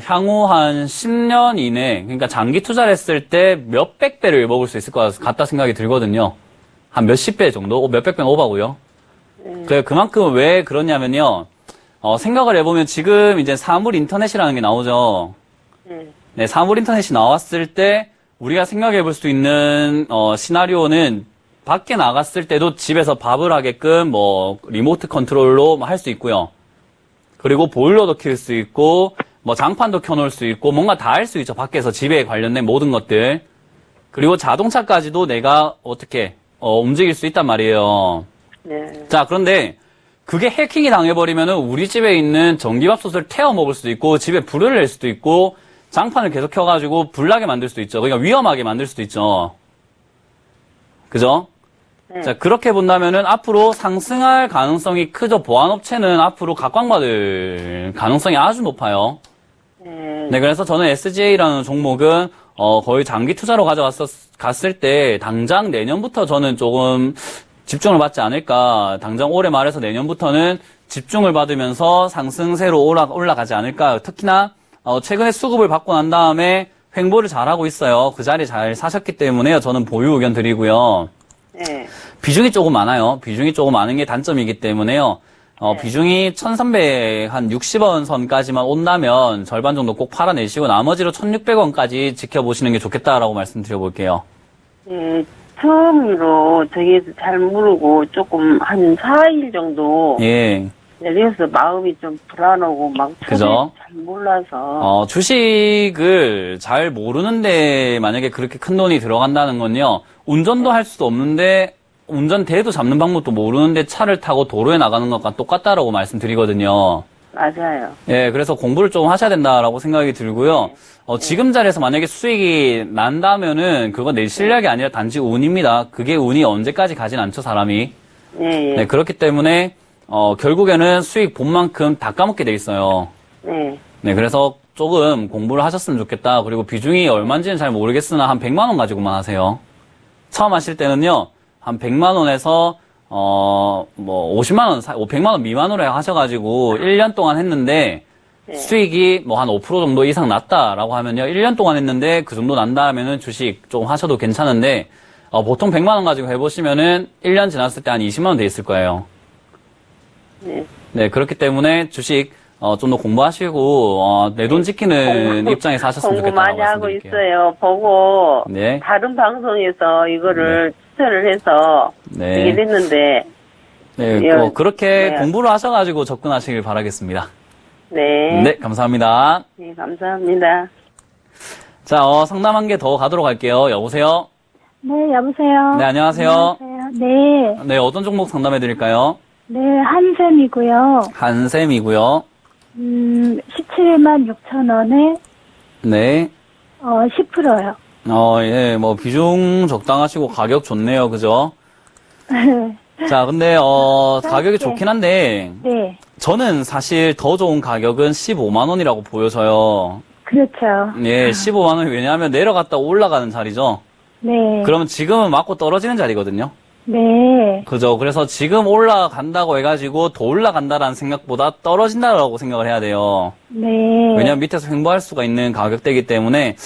향후 한 10년 이내, 그러니까 장기 투자를 했을 때 몇백 배를 먹을 수 있을 것 같다 생각이 들거든요. 한 몇십 배 정도? 몇백 배는 오바고요. 그만큼 왜 그러냐면요. 생각을 해보면 지금 이제 사물 인터넷이라는 게 나오죠. 네, 사물 인터넷이 나왔을 때 우리가 생각해 볼 수 있는 시나리오는 밖에 나갔을 때도 집에서 밥을 하게끔 뭐 리모트 컨트롤로 할 수 있고요. 그리고 보일러도 켤 수 있고 뭐 장판도 켜놓을 수 있고 뭔가 다 할 수 있죠. 밖에서 집에 관련된 모든 것들. 그리고 자동차까지도 내가 어떻게 움직일 수 있단 말이에요. 네. 자, 그런데 그게 해킹이 당해버리면은 우리 집에 있는 전기밥솥을 태워 먹을 수도 있고 집에 불을 낼 수도 있고 장판을 계속 켜가지고 불나게 만들 수도 있죠. 그러니까 위험하게 만들 수도 있죠. 그죠? 네. 자, 그렇게 본다면은 앞으로 상승할 가능성이 크죠. 보안업체는 앞으로 각광받을 가능성이 아주 높아요. 네, 그래서 저는 SGA라는 종목은 거의 장기 투자로 갔을 때 당장 내년부터 저는 조금 집중을 받지 않을까. 당장 올해 말에서 내년부터는 집중을 받으면서 상승세로 올라가지 않을까. 특히나 최근에 수급을 받고 난 다음에 횡보를 잘하고 있어요. 그 자리 잘 사셨기 때문에 저는 보유 의견 드리고요. 네. 비중이 조금 많아요. 비중이 조금 많은 게 단점이기 때문에요. 비중이 1,360원 선까지만 온다면 절반 정도 꼭 팔아내시고 나머지로 1,600원까지 지켜보시는 게 좋겠다라고 말씀드려볼게요. 네. 처음으로 저기에서 잘 모르고 조금 한 4일 정도 예. 내려서 마음이 좀 불안하고 막 그죠? 잘 몰라서 주식을 잘 모르는데 만약에 그렇게 큰 돈이 들어간다는 건요. 운전도 할 수도 없는데 운전대도 잡는 방법도 모르는데 차를 타고 도로에 나가는 것과 똑같다라고 말씀드리거든요. 맞아요. 예, 그래서 공부를 좀 하셔야 된다라고 생각이 들고요. 지금 자리에서 만약에 수익이 난다면은 그건 내 실력이 아니라 단지 운입니다. 그게 운이 언제까지 가진 않죠, 사람이. 예, 예. 네, 그렇기 때문에 결국에는 수익 본만큼 다 까먹게 돼 있어요. 네. 네, 그래서 조금 공부를 하셨으면 좋겠다. 그리고 비중이 얼마인지는 잘 모르겠으나 한 100만 원 가지고만 하세요. 처음 하실 때는요, 한 100만 원에서, 50만 원, 100만 원 미만으로 하셔가지고 1년 동안 했는데, 네. 수익이 뭐 한 5% 정도 이상 났다라고 하면요, 1년 동안 했는데 그 정도 난다 하면은 주식 좀 하셔도 괜찮은데, 보통 100만 원 가지고 해보시면은 1년 지났을 때 한 20만 원 돼 있을 거예요. 네. 네, 그렇기 때문에 주식, 좀 더 공부하시고, 내 돈 지키는 입장에서 하셨으면 공부 좋겠다고 많이 하고 말씀드릴게요. 있어요. 보고 네. 다른 방송에서 이거를 추천을 해서 네. 이게 됐는데 네, 예. 그렇게 네. 공부를 하셔가지고 접근하시길 바라겠습니다. 네. 네, 감사합니다. 네, 감사합니다. 자, 상담 한 개 더 가도록 할게요. 여보세요? 네, 여보세요. 네, 안녕하세요. 네, 네, 어떤 종목 상담해 드릴까요? 네, 한샘이고요. 한샘이고요. 17만 6천 원에, 네. 10%요. 예, 뭐, 비중 적당하시고 가격 좋네요. 그죠? 자, 근데, 가격이 좋긴 한데, 네, 저는 사실 더 좋은 가격은 15만 원이라고 보여져요. 그렇죠. 예, 15만 원이 왜냐하면 내려갔다 올라가는 자리죠. 네, 그러면 지금은 맞고 떨어지는 자리거든요. 네, 그죠. 그래서 지금 올라간다고 해가지고 더 올라간다라는 생각보다 떨어진다라고 생각을 해야 돼요. 네. 왜냐면 밑에서 횡보할 수가 있는 가격대이기 때문에,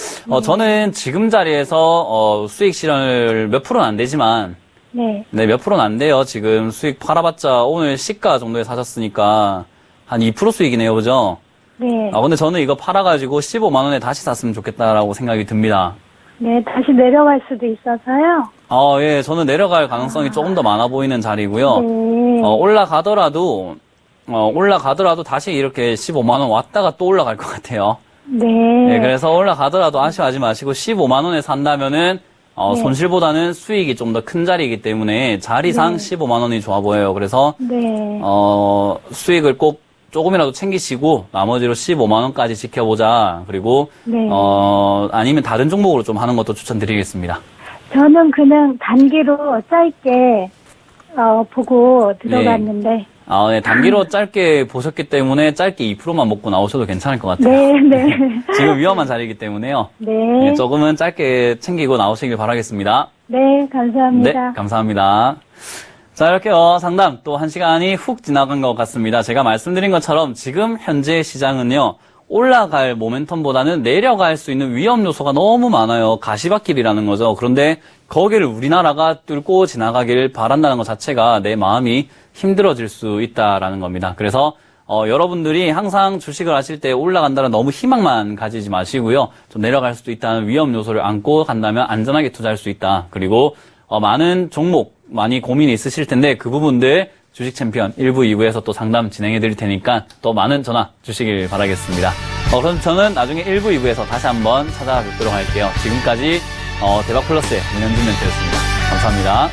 저는 지금 자리에서, 수익 실현을 몇 프로는 안 되지만, 네, 네, 몇 프로는 안 돼요. 지금 수익 팔아봤자 오늘 시가 정도에 사셨으니까, 한 2% 수익이네요. 그죠? 네. 근데 저는 이거 팔아가지고 15만 원에 다시 샀으면 좋겠다라고 생각이 듭니다. 네, 다시 내려갈 수도 있어서요. 예, 저는 내려갈 가능성이 조금 더 많아 보이는 자리고요. 네, 올라가더라도 다시 이렇게 15만 원 왔다가 또 올라갈 것 같아요. 네, 네, 그래서 올라가더라도 아쉬워하지 마시고 15만 원에 산다면은 네. 손실보다는 수익이 좀 더 큰 자리이기 때문에 자리상 15만 원이 좋아 보여요. 그래서 네, 수익을 꼭 조금이라도 챙기시고 나머지로 15만 원까지 지켜보자. 그리고 네. 아니면 다른 종목으로 좀 하는 것도 추천드리겠습니다. 저는 그냥 단기로 짧게, 보고 들어갔는데. 네, 단기로 짧게 보셨기 때문에 짧게 2%만 먹고 나오셔도 괜찮을 것 같아요. 네, 네. 지금 위험한 자리이기 때문에요. 네, 네, 조금은 짧게 챙기고 나오시길 바라겠습니다. 네, 감사합니다. 네, 감사합니다. 자, 이렇게 상담 또 1시간이 훅 지나간 것 같습니다. 제가 말씀드린 것처럼 지금 현재 시장은요, 올라갈 모멘텀보다는 내려갈 수 있는 위험 요소가 너무 많아요. 가시밭길이라는 거죠. 그런데 거기를 우리나라가 뚫고 지나가길 바란다는 것 자체가 내 마음이 힘들어질 수 있다라는 겁니다. 그래서 여러분들이 항상 주식을 하실 때 올라간다는 너무 희망만 가지지 마시고요. 좀 내려갈 수도 있다는 위험 요소를 안고 간다면 안전하게 투자할 수 있다. 그리고 많은 종목 많이 고민이 있으실 텐데 그 부분들 주식 챔피언 1부, 2부에서 또 상담 진행해 드릴 테니까 또 많은 전화 주시길 바라겠습니다. 그럼 저는 나중에 1부, 2부에서 다시 한번 찾아뵙도록 할게요. 지금까지 대박플러스의 문현준 멘트였습니다. 감사합니다.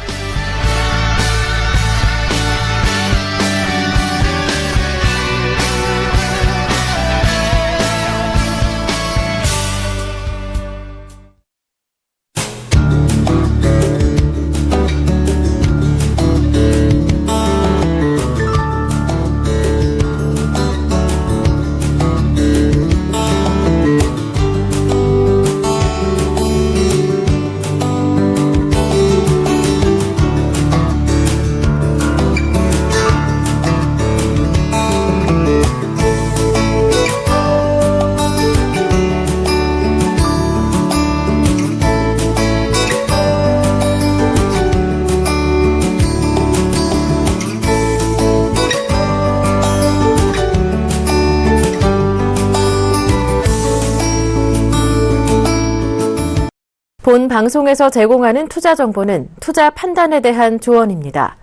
본 방송에서 제공하는 투자 정보는 투자 판단에 대한 조언입니다.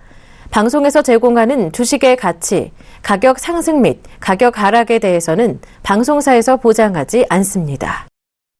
방송에서 제공하는 주식의 가치, 가격 상승 및 가격 하락에 대해서는 방송사에서 보장하지 않습니다.